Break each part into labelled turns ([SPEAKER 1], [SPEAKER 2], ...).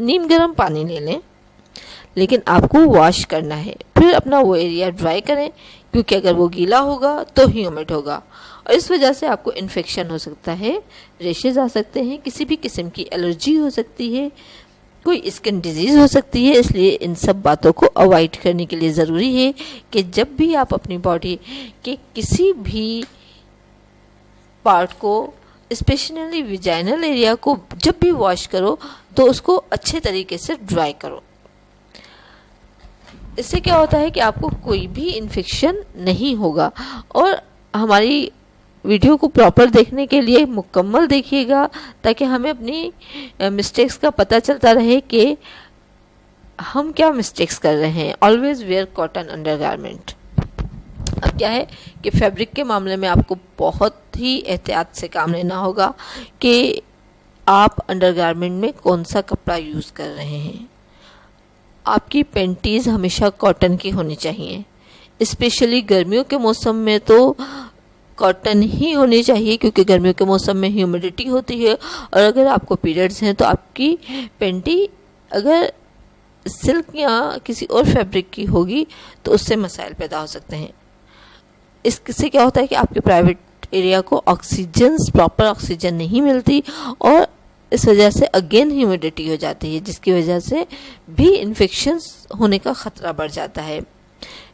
[SPEAKER 1] نیم گرم پانی لے لیں، لیکن آپ کو واش کرنا ہے. پھر اپنا وہ ایریا ڈرائی کریں، کیونکہ اگر وہ گیلا ہوگا تو ہیومڈ ہوگا اور اس وجہ سے آپ کو انفیکشن ہو سکتا ہے، ریشز آ سکتے ہیں، کسی بھی قسم کی الرجی ہو سکتی ہے، کوئی اسکن ڈیزیز ہو سکتی ہے. اس لیے ان سب باتوں کو اوائڈ کرنے کے لیے ضروری ہے کہ جب بھی آپ اپنی باڈی کے کسی بھی پارٹ کو، اسپیشلی ویجائنل ایریا کو جب بھی واش کرو تو اس کو اچھے طریقے سے ڈرائی کرو. اس سے کیا ہوتا ہے کہ آپ کو کوئی بھی انفیکشن نہیں ہوگا. اور ہماری ویڈیو کو پراپر دیکھنے کے لیے مکمل دیکھیے گا تاکہ ہمیں اپنی مسٹیکس کا پتہ چلتا رہے کہ ہم کیا مسٹیکس کر رہے ہیں. Always where cotton under garment. اب کیا ہے کہ فیبرک کے معاملے میں آپ کو بہت ہی احتیاط سے کام لینا ہوگا کہ آپ انڈر گارمنٹ میں کون سا کپڑا یوز کر رہے ہیں. آپ کی پینٹیز ہمیشہ کاٹن کی ہونی چاہیے، اسپیشلی گرمیوں کے موسم میں تو کاٹن ہی ہونی چاہیے، کیونکہ گرمیوں کے موسم میں ہیومیڈیٹی ہوتی ہے اور اگر آپ کو پیریڈز ہیں تو آپ کی پینٹی اگر سلک یا کسی اور فیبرک کی ہوگی تو اس سے مسائل پیدا ہو سکتے ہیں. اس سے کیا ہوتا ہے کہ آپ کے پرائیویٹ ایریا کو پراپر آکسیجن نہیں ملتی اور اس وجہ سے اگین ہیومیڈیٹی ہو جاتی ہے، جس کی وجہ سے بھی انفیکشنز ہونے کا خطرہ بڑھ جاتا ہے.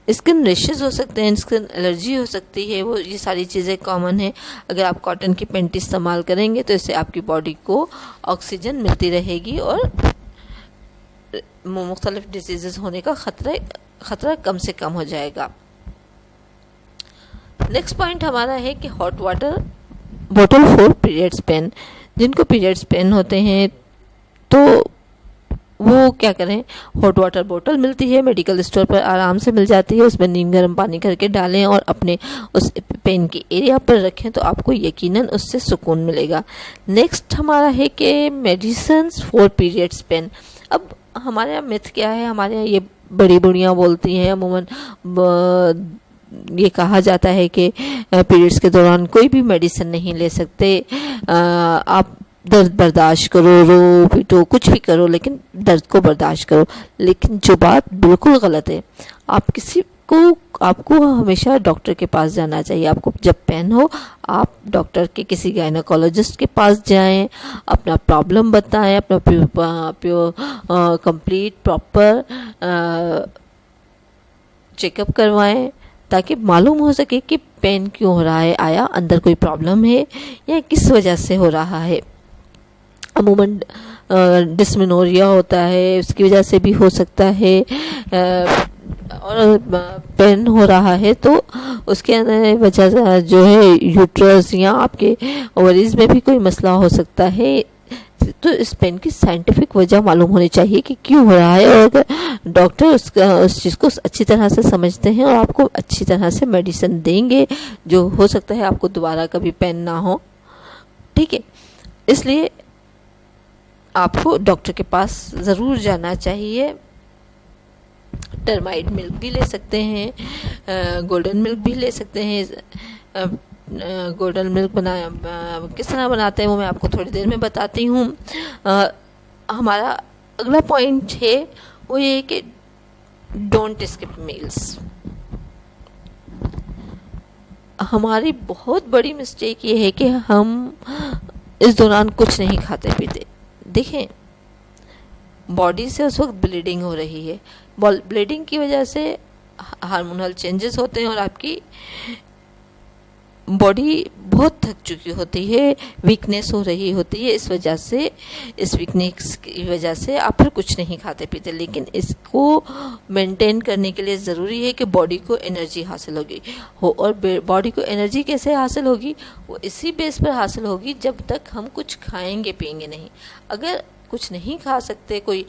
[SPEAKER 1] اسکن ریشز ہو سکتے ہیں، اسکن الرجی ہو سکتی ہے، وہ یہ ساری چیزیں کامن ہیں. اگر آپ کاٹن کی پینٹی استعمال کریں گے تو اس سے آپ کی باڈی کو آکسیجن ملتی رہے گی اور مختلف ڈیزیزز ہونے کا خطرہ کم سے کم ہو جائے گا. نیکسٹ پوائنٹ ہمارا ہے کہ hot water bottle for periods pain. جن کو پیریڈز پین ہوتے ہیں تو وہ کیا کریں، ہاٹ واٹر بوٹل ملتی ہے میڈیکل اسٹور پر، آرام سے مل جاتی ہے، اس میں نیم گرم پانی کر کے ڈالیں اور اپنے اس پین کے ایریا پر رکھیں تو آپ کو یقیناً اس سے سکون ملے گا. نیکسٹ ہمارا ہے کہ میڈیسنز فور پیریڈز پین. اب ہمارے یہاں میتھ کیا ہے، ہمارے یہاں یہ بڑی بڑیاں بولتی ہیں، عموماً یہ کہا جاتا ہے کہ پیریڈز کے دوران کوئی بھی میڈیسن نہیں لے سکتے، آپ درد برداشت کرو، رو پیٹو کچھ بھی کرو لیکن درد کو برداشت کرو. لیکن جو بات بالکل غلط ہے، آپ کو ہمیشہ ڈاکٹر کے پاس جانا چاہیے. آپ کو جب پین ہو آپ ڈاکٹر کے کسی گائنیکولوجسٹ کے پاس جائیں، اپنا پرابلم بتائیں، اپنا کمپلیٹ پراپر چیک اپ کروائیں تاکہ معلوم ہو سکے کہ پین کیوں ہو رہا ہے، آیا اندر کوئی پرابلم ہے یا کس وجہ سے ہو رہا ہے. عموماً ڈسمنوریا ہوتا ہے، اس کی وجہ سے بھی ہو سکتا ہے، اور پین ہو رہا ہے تو اس کے وجہ سے جو ہے یوٹرس یا آپ کے اووریز میں بھی کوئی مسئلہ ہو سکتا ہے. تو اس پین کی سائنٹیفک وجہ معلوم ہونی چاہیے کہ کیوں ہو رہا ہے، اور اگر ڈاکٹر اس چیز کو اچھی طرح سے سمجھتے ہیں اور آپ کو اچھی طرح سے میڈیسن دیں گے جو ہو سکتا ہے آپ کو دوبارہ کبھی پین نہ ہو. ٹھیک ہے، اس لیے آپ کو ڈاکٹر کے پاس ضرور جانا چاہیے. ٹرمائڈ ملک بھی لے سکتے ہیں، گولڈن ملک بھی لے سکتے ہیں. گولڈن ملک کس طرح بناتے ہیں وہ میں آپ کو تھوڑی دیر میں بتاتی ہوں. ہمارا اگلا پوائنٹ ہے وہ یہ کہ ڈونٹ اسکپ میلز. ہماری بہت بڑی مسٹیک یہ ہے کہ ہم اس دوران کچھ نہیں کھاتے پیتے. دیکھیں باڈی سے اس وقت بلیڈنگ ہو رہی ہے، بلیڈنگ کی وجہ سے ہارمونل چینجز ہوتے ہیں اور آپ کی باڈی بہت تھک چکی ہوتی ہے، ویکنیس ہو رہی ہوتی ہے. اس ویکنیس کی وجہ سے آپ پھر کچھ نہیں کھاتے پیتے. لیکن اس کو مینٹین کرنے کے لیے ضروری ہے کہ باڈی کو انرجی حاصل ہوگی اور باڈی کو انرجی کیسے حاصل ہوگی، وہ اسی بیس پر حاصل ہوگی جب تک ہم کچھ کھائیں گے پئیں گے نہیں. اگر کچھ نہیں کھا سکتے، کوئی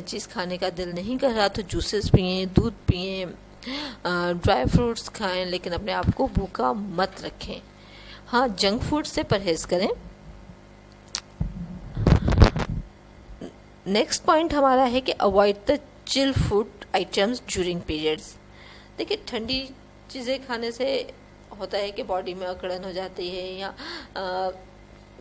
[SPEAKER 1] چیز کھانے کا دل نہیں کر رہا تو جوسز پئیں، دودھ پئیں، ڈرائی فروٹس کھائیں، لیکن اپنے آپ کو بھوکا مت رکھیں. ہاں جنک فوڈ سے پرہیز کریں. نیکسٹ پوائنٹ ہمارا ہے کہ اوائڈ دا چل فوڈ آئٹمس ڈیورنگ پیریڈز. دیکھیں ٹھنڈی چیزیں کھانے سے ہوتا ہے کہ باڈی میں اکڑن ہو جاتی ہے یا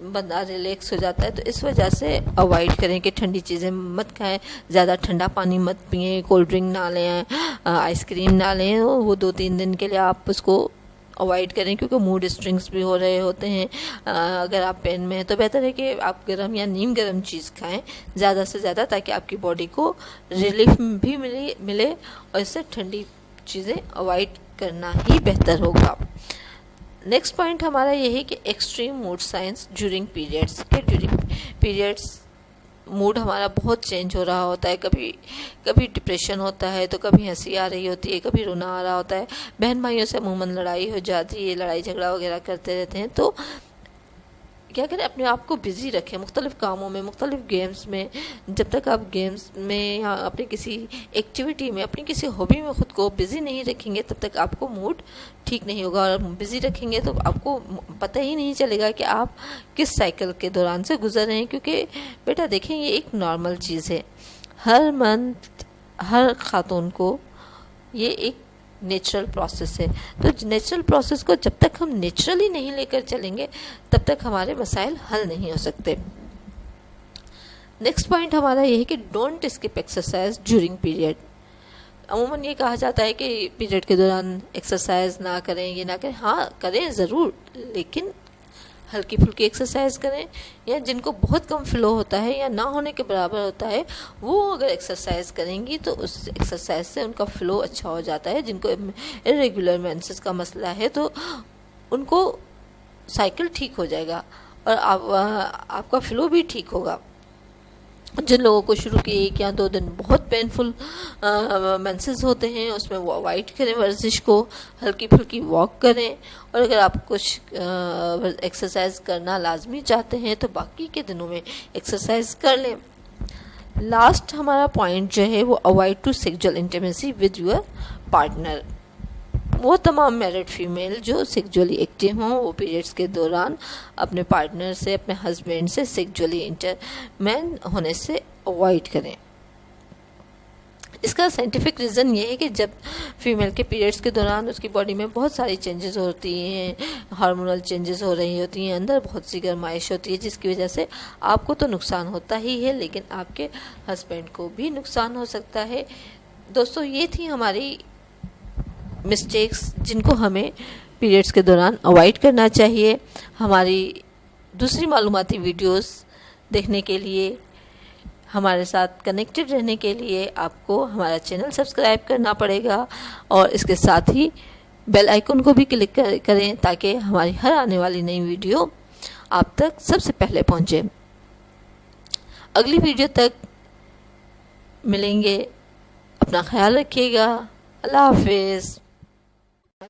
[SPEAKER 1] بندہ ریلیکس ہو جاتا ہے. تو اس وجہ سے اوائڈ کریں کہ ٹھنڈی چیزیں مت کھائیں, زیادہ ٹھنڈا پانی مت پئیں, کولڈ ڈرنک نہ لیں, آئس کریم نہ لیں. وہ 2-3 دن کے لیے آپ اس کو اوائڈ کریں, کیونکہ موڈ اسٹرنگس بھی ہو رہے ہوتے ہیں. اگر آپ پین میں ہیں تو بہتر ہے کہ آپ گرم یا نیم گرم چیز کھائیں زیادہ سے زیادہ, تاکہ آپ کی باڈی کو ریلیف بھی ملے اور اس سے ٹھنڈی چیزیں اوائڈ کرنا ہی بہتر ہوگا. نیکسٹ پوائنٹ ہمارا یہ ہے کہ extreme mood swings during periods. کہ ڈیورنگ پیریڈس موڈ ہمارا بہت چینج ہو رہا ہوتا ہے. کبھی ڈپریشن ہوتا ہے, تو کبھی ہنسی آ رہی ہوتی ہے, کبھی رونا آ رہا ہوتا ہے. بہن بھائیوں سے عموماً لڑائی ہو جاتی ہے, لڑائی جھگڑا وغیرہ کرتے رہتے ہیں. تو کیا کریں, اپنے آپ کو بزی رکھیں مختلف کاموں میں, مختلف گیمز میں. جب تک آپ گیمز میں یا اپنی کسی ایکٹیویٹی میں, اپنی کسی ہابی میں خود کو بزی نہیں رکھیں گے, تب تک آپ کو موڈ ٹھیک نہیں ہوگا. اور بزی رکھیں گے تو آپ کو پتہ ہی نہیں چلے گا کہ آپ کس سائیکل کے دوران سے گزر رہے ہیں. کیونکہ بیٹا دیکھیں, یہ ایک نارمل چیز ہے. ہر منتھ ہر خاتون کو یہ ایک نیچرل پروسیس ہے. تو نیچرل پروسیس کو جب تک ہم نیچرلی نہیں لے کر چلیں گے, تب تک ہمارے مسائل حل نہیں ہو سکتے. نیکسٹ پوائنٹ ہمارا یہ ہے کہ don't skip exercise during period. عموماً یہ کہا جاتا ہے کہ پیریڈ کے دوران ایکسرسائز نہ کریں, یہ نہ کریں. ہاں کریں ضرور, لیکن ہلکی پھلکی ایکسرسائز کریں. یا جن کو بہت کم فلو ہوتا ہے یا نہ ہونے کے برابر ہوتا ہے, وہ اگر ایکسرسائز کریں گی تو اس ایکسرسائز سے ان کا فلو اچھا ہو جاتا ہے. جن کو ارریگولر مینسز کا مسئلہ ہے, تو ان کو سائیکل ٹھیک ہو جائے گا اور آپ کا فلو بھی ٹھیک ہوگا. جن لوگوں کو شروع کے 1 یا 2 دن بہت پینفل مینسز ہوتے ہیں, اس میں وہ اوائڈ کریں ورزش کو, ہلکی پھلکی واک کریں. اور اگر آپ کچھ ایکسرسائز کرنا لازمی چاہتے ہیں تو باقی کے دنوں میں ایکسرسائز کر لیں. لاسٹ ہمارا پوائنٹ جو ہے وہ avoid to sexual intimacy with your partner. وہ تمام میرڈ فیمیل جو سیکجولی ایکٹیو ہوں, وہ پیریڈز کے دوران اپنے پارٹنر سے, اپنے ہسبینڈ سے سیکجولی انٹرمین ہونے سے اوائڈ کریں. اس کا سائنٹیفک ریزن یہ ہے کہ جب فیمیل کے پیریڈز کے دوران اس کی باڈی میں بہت ساری چینجز ہوتی ہیں, ہارمونل چینجز ہو رہی ہوتی ہیں, اندر بہت سی گرمائش ہوتی ہے, جس کی وجہ سے آپ کو تو نقصان ہوتا ہی ہے, لیکن آپ کے ہسبینڈ کو بھی نقصان ہو سکتا ہے. دوستو, یہ تھی ہماری مسٹیکس جن کو ہمیں پیریڈز کے دوران اوائڈ کرنا چاہیے. ہماری دوسری معلوماتی ویڈیوز دیکھنے کے لیے, ہمارے ساتھ کنیکٹڈ رہنے کے لیے آپ کو ہمارا چینل سبسکرائب کرنا پڑے گا, اور اس کے ساتھ ہی بیل آئیکن کو بھی کلک کریں تاکہ ہماری ہر آنے والی نئی ویڈیو آپ تک سب سے پہلے پہنچے. اگلی ویڈیو تک ملیں گے, اپنا خیال رکھیے گا. اللہ حافظ.